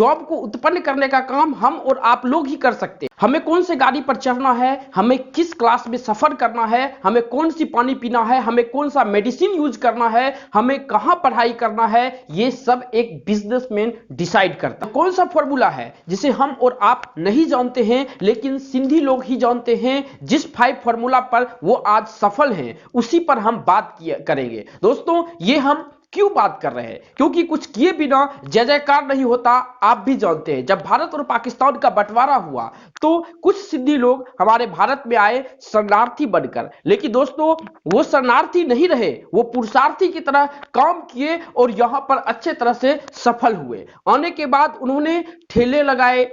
Job को उत्पन्न करने का काम हम और आप लोग ही कर सकते हैं। हमें कौन से गाड़ी पर चढ़ना है, हमें किस क्लास में सफर करना है, हमें कौन सी पानी पीना है, हमें कौन सा मेडिसिन यूज करना है, हमें कहां पढ़ाई करना है, ये सब एक बिजनेसमैन डिसाइड करता है। कौन सा फॉर्मूला है जिसे हम और आप नहीं जानते हैं लेकिन सिंधी लोग ही जानते हैं, जिस 5 फॉर्मूला पर वो आज सफल हैं, उसी पर हम बात करेंगे। दोस्तों ये हम क्यों बात कर रहे हैं? क्योंकि कुछ किए बिना जय जयकार नहीं होता। आप भी जानते हैं जब भारत और पाकिस्तान का बंटवारा हुआ तो कुछ सिंधी लोग हमारे भारत में आए शरणार्थी बनकर, लेकिन दोस्तों वो शरणार्थी नहीं रहे, वो पुरुषार्थी की तरह काम किए और यहां पर अच्छे तरह से सफल हुए। आने के बाद उन्होंने ठेले लगाए,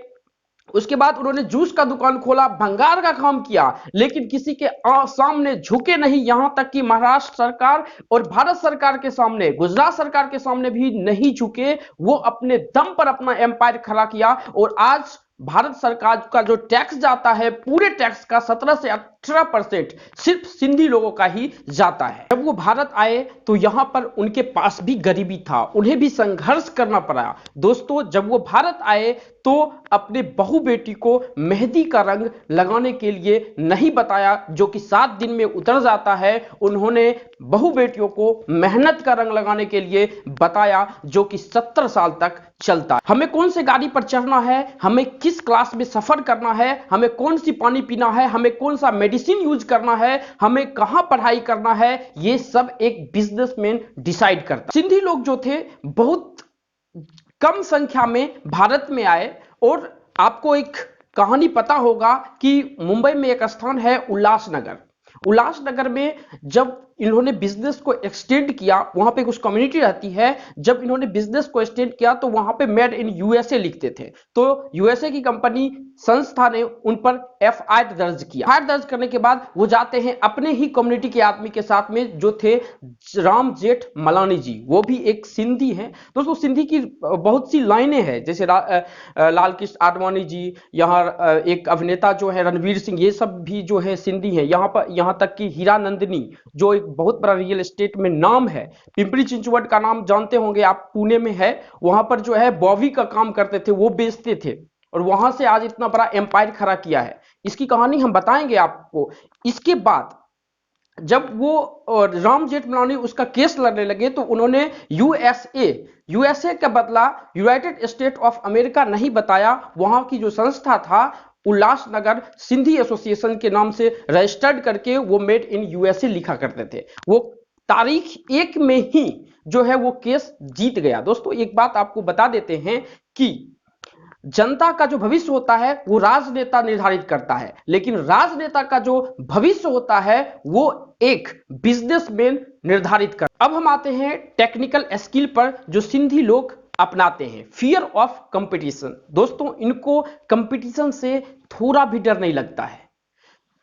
उसके बाद उन्होंने जूस का दुकान खोला, भंगार का काम किया, लेकिन किसी के सामने झुके नहीं। यहां तक कि महाराष्ट्र सरकार और भारत सरकार के सामने, गुजरात सरकार के सामने भी नहीं झुके। वो अपने दम पर अपना एम्पायर खड़ा किया और आज भारत सरकार का जो टैक्स जाता है, पूरे टैक्स का 17 से 18% सिर्फ सिंधी लोगों का ही जाता है। जब वो भारत आए तो यहां पर उनके पास भी गरीबी था, उन्हें भी संघर्ष करना पड़ा। दोस्तों जब वो भारत आए तो अपने बहू बेटी को मेहंदी का रंग लगाने के लिए नहीं बताया, जो कि 7 दिन में उतर जाता है। उन्होंने बहू बेटियों को मेहनत का रंग लगाने के लिए बताया, जो कि 70 साल तक चलता है। हमें कौन से गाड़ी पर चढ़ना है, हमें किस क्लास में सफर करना है, हमें कौन सी पानी पीना है, हमें कौन सा मेडिसिन यूज करना है, हमें कहां पढ़ाई करना है, ये सब एक बिजनेसमैन डिसाइड करता। सिंधी लोग जो थे बहुत कम संख्या में भारत में आए और आपको एक कहानी पता होगा कि मुंबई में एक स्थान है उल्लासनगर। उल्लासनगर में जब इन्होंने बिजनेस को एक्सटेंड किया, वहां पे कुछ कम्युनिटी रहती है, जब इन्होंने बिजनेस को एक्सटेंड किया तो वहां पे मेड इन यूएसए लिखते थे। तो यूएसए की कंपनी संस्था ने उन पर एफआईआर दर्ज किया। एफआईआर दर्ज करने के बाद वो जाते हैं अपने ही कम्युनिटी के आदमी के साथ में, जो थे राम जेठ मलानी जी, वो भी एक सिंधी हैं। दोस्तों सिंधी की बहुत सी लाइनें हैं, जैसे लाल कृष्ण आडवाणी जी, यहाँ एक अभिनेता जो है रणवीर सिंह, ये सब भी जो है सिंधी हैं। यहाँ तक कि हीरा नंदिनी जो एक बहुत बड़ा रियल एस्टेट में नाम है, पिंपरी चिंचवड का नाम जानते होंगे आप, पुणे में है, वहां पर जो है बॉबी का काम करते थे, वो बेचते थे और वहां से आज इतना बड़ा एम्पायर खड़ा किया है। इसकी कहानी हम बताएंगे आपको। इसके बाद जब वो राम जेठमलानी उसका केस लड़ने लगे तो उन्होंने यूएसए का बदला यूनाइटेड स्टेट ऑफ अमेरिका नहीं बताया। वहां की जो संस्था था उल्लासनगर सिंधी एसोसिएशन के नाम से रजिस्टर्ड करके वो मेड इन यूएसए लिखा करते थे। वो तारीख 1 में ही जो है वो केस जीत गया। दोस्तों एक बात आपको बता देते हैं कि जनता का जो भविष्य होता है वो राजनेता निर्धारित करता है, लेकिन राजनेता का जो भविष्य होता है वो एक बिजनेसमैन निर्धारित कर। अब हम आते हैं टेक्निकल स्किल पर जो सिंधी लोग अपनाते हैं। Fear of competition. दोस्तों इनको कंपटीशन से थोड़ा भी डर नहीं लगता है।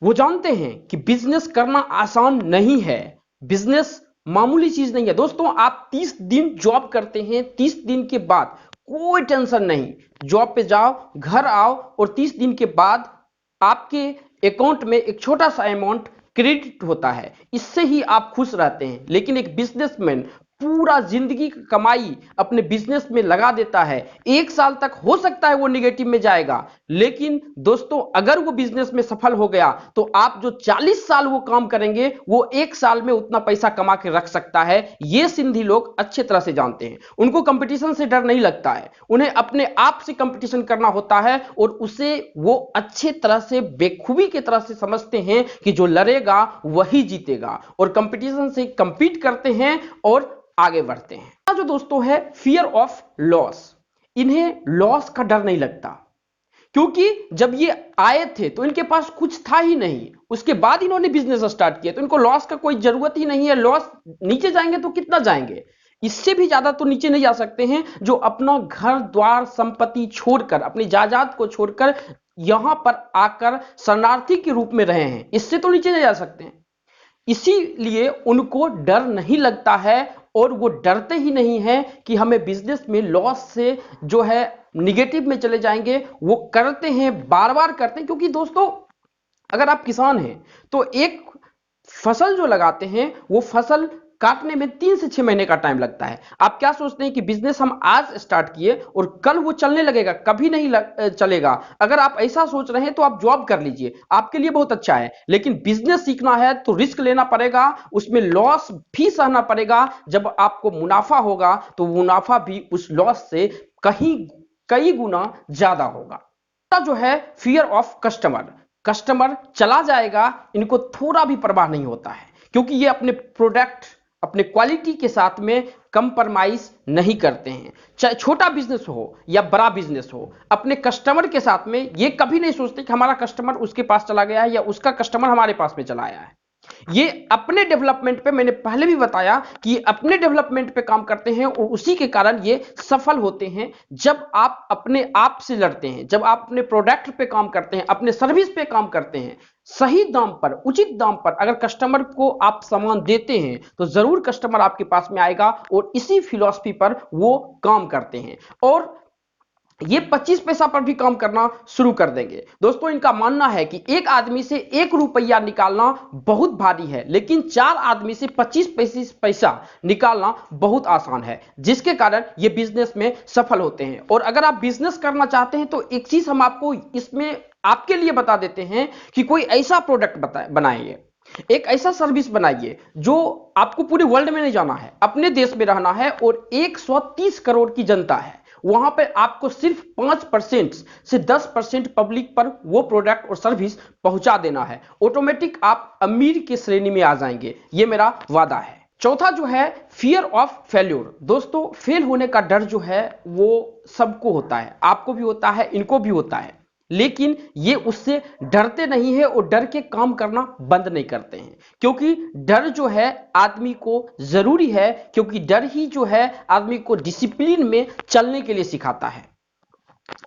वो जानते हैं कि बिजनेस करना आसान नहीं है, बिजनेस मामूली चीज नहीं है। दोस्तों आप 30 दिन जॉब करते हैं, 30 दिन के बाद कोई टेंशन नहीं, जॉब पे जाओ, घर आओ और 30 दिन के बाद आपके अकाउंट में एक छोटा सा अमाउंट क्रेडिट होता है, इससे ही आप खुश रहते हैं। लेकिन एक बिजनेसमैन पूरा जिंदगी की कमाई अपने बिजनेस में लगा देता है। 1 साल तक हो सकता है वो निगेटिव में जाएगा, लेकिन दोस्तों अगर वो बिजनेस में सफल हो गया तो आप जो 40 साल वो काम करेंगे वो 1 साल में उतना पैसा कमा के रख सकता है। ये सिंधी लोग अच्छे तरह से जानते हैं। उनको कंपटीशन से डर नहीं लगता है, उन्हें अपने आप से कंपटीशन करना होता है और उसे वो अच्छे तरह से बेखूबी की तरह से समझते हैं कि जो लड़ेगा वही जीतेगा, और कंपटीशन से कंपीट करते हैं और आगे बढ़ते हैं। जो दोस्तों है फियर ऑफ लॉस, इन्हें लॉस का डर नहीं लगता, क्योंकि जब ये आए थे तो इनके पास कुछ था ही नहीं, उसके बाद इन्होंने बिजनेस स्टार्ट किया, तो इनको लॉस का कोई जरूरत ही नहीं है। लॉस नीचे जाएंगे तो कितना जाएंगे, इससे भी ज्यादा तो नीचे नहीं जा सकते हैं। जो अपना घर द्वार संपत्ति छोड़कर, अपनी जायदाद को छोड़कर यहां पर आकर शरणार्थी के रूप में रहे हैं, इससे तो नीचे नहीं जा सकते हैं। इसीलिए उनको डर नहीं लगता है और वो डरते ही नहीं है कि हमें बिजनेस में लॉस से जो है निगेटिव में चले जाएंगे। वो करते हैं, बार बार करते हैं, क्योंकि दोस्तों अगर आप किसान हैं तो एक फसल जो लगाते हैं वो फसल काटने में 3 से 6 महीने का टाइम लगता है। आप क्या सोचते हैं कि बिजनेस हम आज स्टार्ट किए और कल वो चलने लगेगा? कभी नहीं चलेगा। अगर आप ऐसा सोच रहे हैं तो आप जॉब कर लीजिए, आपके लिए बहुत अच्छा है। लेकिन बिजनेस सीखना है तो रिस्क लेना पड़ेगा, उसमें लॉस भी सहना पड़ेगा। जब आपको मुनाफा होगा तो मुनाफा भी उस लॉस से कहीं कई गुना ज्यादा होगा। जो है फियर ऑफ कस्टमर, कस्टमर चला जाएगा, इनको थोड़ा भी परवाह नहीं होता है, क्योंकि ये अपने प्रोडक्ट, अपने क्वालिटी के साथ में कंप्रोमाइज नहीं करते हैं। चाहे छोटा बिजनेस हो या बड़ा बिजनेस हो, अपने कस्टमर के साथ में ये कभी नहीं सोचते कि हमारा कस्टमर उसके पास चला गया है या उसका कस्टमर हमारे पास में चला आया है। ये अपने डेवलपमेंट पे, मैंने पहले भी बताया कि अपने डेवलपमेंट पे काम करते हैं और उसी के कारण ये सफल होते हैं। जब आप अपने आप से लड़ते हैं, जब आप अपने प्रोडक्ट पे काम करते हैं, अपने सर्विस पे काम करते हैं, सही दाम पर, उचित दाम पर अगर कस्टमर को आप सामान देते हैं तो जरूर कस्टमर आपके पास में आएगा, और इसी फिलॉसफी पर वो काम करते हैं और ये 25 पैसा पर भी काम करना शुरू कर देंगे। दोस्तों, इनका मानना है कि एक आदमी से 1 रुपया निकालना बहुत भारी है, लेकिन 4 आदमी से 25 पैसा निकालना बहुत आसान है, जिसके कारण ये बिजनेस में सफल होते हैं। और अगर आप बिजनेस करना चाहते हैं तो एक चीज हम आपको इसमें आपके लिए बता देते हैं कि कोई ऐसा प्रोडक्ट बनाइए, एक ऐसा सर्विस बनाइए जो आपको पूरे वर्ल्ड में नहीं जाना है, अपने देश में रहना है और 130 करोड़ की जनता है, वहां पे आपको सिर्फ 5% से 10% पब्लिक पर वो प्रोडक्ट और सर्विस पहुंचा देना है। ऑटोमेटिक आप अमीर की श्रेणी में आ जाएंगे, ये मेरा वादा है। चौथा जो है फियर ऑफ फेल्योर। दोस्तों, फेल होने का डर जो है वो सबको होता है, आपको भी होता है, इनको भी होता है, लेकिन ये उससे डरते नहीं है और डर के काम करना बंद नहीं करते हैं, क्योंकि डर जो है आदमी को जरूरी है, क्योंकि डर ही जो है आदमी को डिसिप्लिन में चलने के लिए सिखाता है,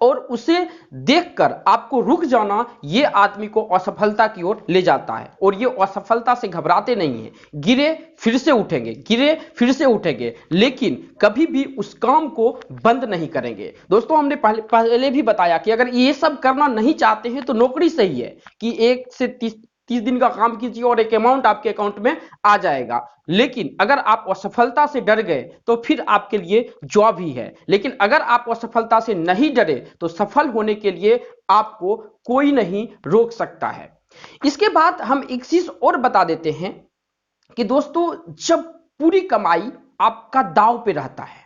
और उसे देखकर आपको रुक जाना ये आदमी को असफलता की ओर ले जाता है। और ये असफलता से घबराते नहीं है, गिरे फिर से उठेंगे, गिरे फिर से उठेंगे, लेकिन कभी भी उस काम को बंद नहीं करेंगे। दोस्तों, हमने पहले भी बताया कि अगर ये सब करना नहीं चाहते हैं तो नौकरी सही है कि 1 से 30 दिन का काम कीजिए और एक अमाउंट आपके अकाउंट में आ जाएगा। लेकिन अगर आप असफलता से डर गए तो फिर आपके लिए जॉब ही है। लेकिन अगर आप असफलता से नहीं डरे तो सफल होने के लिए आपको कोई नहीं रोक सकता है। इसके बाद हम एक चीज और बता देते हैं कि दोस्तों, जब पूरी कमाई आपका दांव पे रहता है,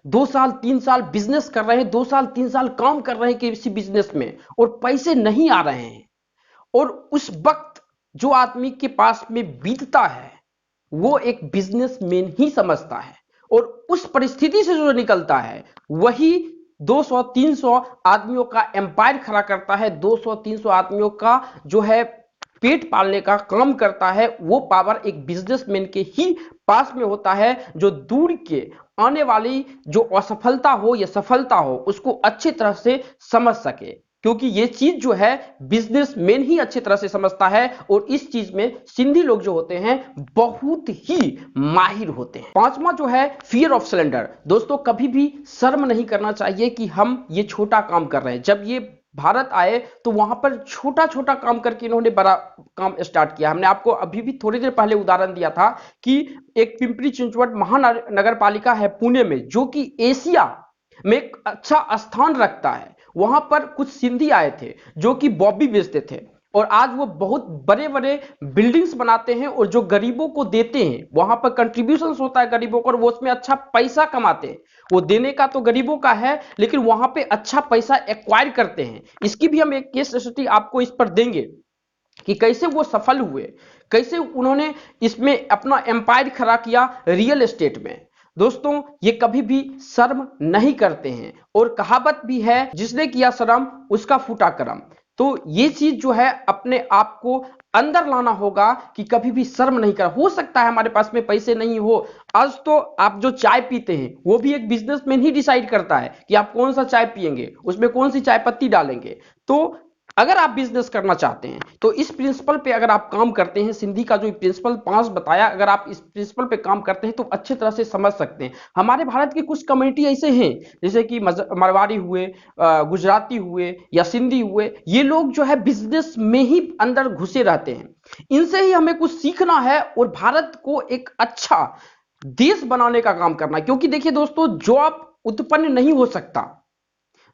2 साल 3 साल बिजनेस कर रहे हैं, 2 साल 3 साल काम कर रहे हैं किसी बिजनेस में और पैसे नहीं आ रहे हैं, और उस वक्त जो आदमी के पास में बीतता है वो एक बिजनेसमैन ही समझता है, और उस परिस्थिति से जो निकलता है वही 200-300 आदमियों का एम्पायर खड़ा करता है, 200-300 आदमियों का जो है पेट पालने का काम करता है। वो पावर एक बिजनेसमैन के ही पास में होता है, जो दूर के आने वाली जो असफलता हो या सफलता हो उसको अच्छी तरह से समझ सके, क्योंकि ये चीज जो है बिजनेसमैन ही अच्छी तरह से समझता है, और इस चीज में सिंधी लोग जो होते हैं बहुत ही माहिर होते हैं। पांचवा जो है फियर ऑफ सिलेंडर। दोस्तों, कभी भी शर्म नहीं करना चाहिए कि हम ये छोटा काम कर रहे हैं। जब ये भारत आए तो वहां पर छोटा छोटा काम करके इन्होंने बड़ा काम स्टार्ट किया। हमने आपको अभी भी थोड़ी देर पहले उदाहरण दिया था कि एक पिंपरी चिंचवड महानगर पालिका है पुणे में, जो कि एशिया में एक अच्छा स्थान रखता है। वहां पर कुछ सिंधी आए थे जो कि बॉबी बेचते थे, और आज वो बहुत बड़े बड़े बिल्डिंग्स बनाते हैं और जो गरीबों को देते हैं, वहां पर कंट्रीब्यूशन होता है गरीबों को, और वो उसमें अच्छा पैसा कमाते हैं। वो देने का तो गरीबों का है, लेकिन वहां पे अच्छा पैसा एक्वायर करते हैं। इसकी भी हम एक केस स्टडी आपको इस पर देंगे कि कैसे वो सफल हुए, कैसे उन्होंने इसमें अपना एम्पायर खड़ा किया रियल एस्टेट में। दोस्तों, ये कभी भी शर्म नहीं करते हैं, और कहावत भी है, जिसने किया शर्म उसका फूटा करम। तो ये चीज जो है अपने आप को अंदर लाना होगा कि कभी भी शर्म नहीं कर। हो सकता है हमारे पास में पैसे नहीं हो, आज तो आप जो चाय पीते हैं वो भी एक बिजनेसमैन ही डिसाइड करता है कि आप कौन सा चाय पिएंगे, उसमें कौन सी चाय पत्ती डालेंगे। तो अगर आप बिजनेस करना चाहते हैं तो इस प्रिंसिपल पे अगर आप काम करते हैं, सिंधी का जो प्रिंसिपल 5 बताया, अगर आप इस प्रिंसिपल पे काम करते हैं तो अच्छी तरह से समझ सकते हैं। हमारे भारत की कुछ कम्युनिटी ऐसे हैं जैसे कि मारवाड़ी हुए, गुजराती हुए या सिंधी हुए, ये लोग जो है बिजनेस में ही अंदर घुसे रहते हैं। इनसे ही हमें कुछ सीखना है और भारत को एक अच्छा देश बनाने का काम करना है। क्योंकि देखिए दोस्तों, जॉब उत्पन्न नहीं हो सकता,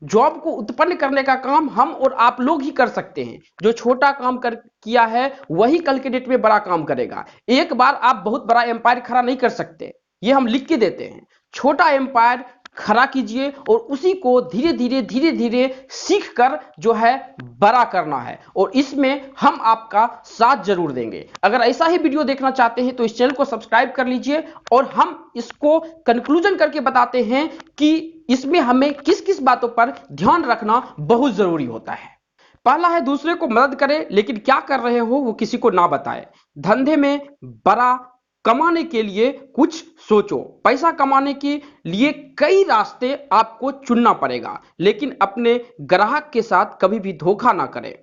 जॉब को उत्पन्न करने का काम हम और आप लोग ही कर सकते हैं। जो छोटा काम कर किया है वही कल के डेट में बड़ा काम करेगा। एक बार आप बहुत बड़ा एम्पायर खड़ा नहीं कर सकते, ये हम लिख के देते हैं। छोटा एम्पायर खड़ा कीजिए और उसी को धीरे धीरे धीरे धीरे सीख कर जो है बड़ा करना है, और इसमें हम आपका साथ जरूर देंगे। अगर ऐसा ही वीडियो देखना चाहते हैं तो इस चैनल को सब्सक्राइब कर लीजिए, और हम इसको कंक्लूजन करके बताते हैं कि इसमें हमें किस किस बातों पर ध्यान रखना बहुत जरूरी होता है। पहला है, दूसरे को मदद करें लेकिन क्या कर रहे हो वो किसी को ना बताएं। धंधे में बड़ा कमाने के लिए कुछ सोचो। पैसा कमाने के लिए कई रास्ते आपको चुनना पड़ेगा, लेकिन अपने ग्राहक के साथ कभी भी धोखा ना करें।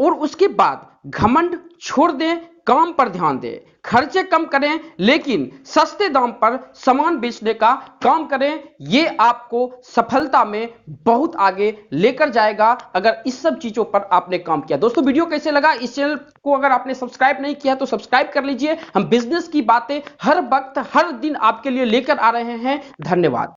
और उसके बाद घमंड छोड़ दें, काम पर ध्यान दें, खर्चे कम करें लेकिन सस्ते दाम पर सामान बेचने का काम करें। ये आपको सफलता में बहुत आगे लेकर जाएगा अगर इस सब चीजों पर आपने काम किया। दोस्तों, वीडियो कैसे लगा? इस चैनल को अगर आपने सब्सक्राइब नहीं किया तो सब्सक्राइब कर लीजिए। हम बिजनेस की बातें हर वक्त हर दिन आपके लिए लेकर आ रहे हैं। धन्यवाद।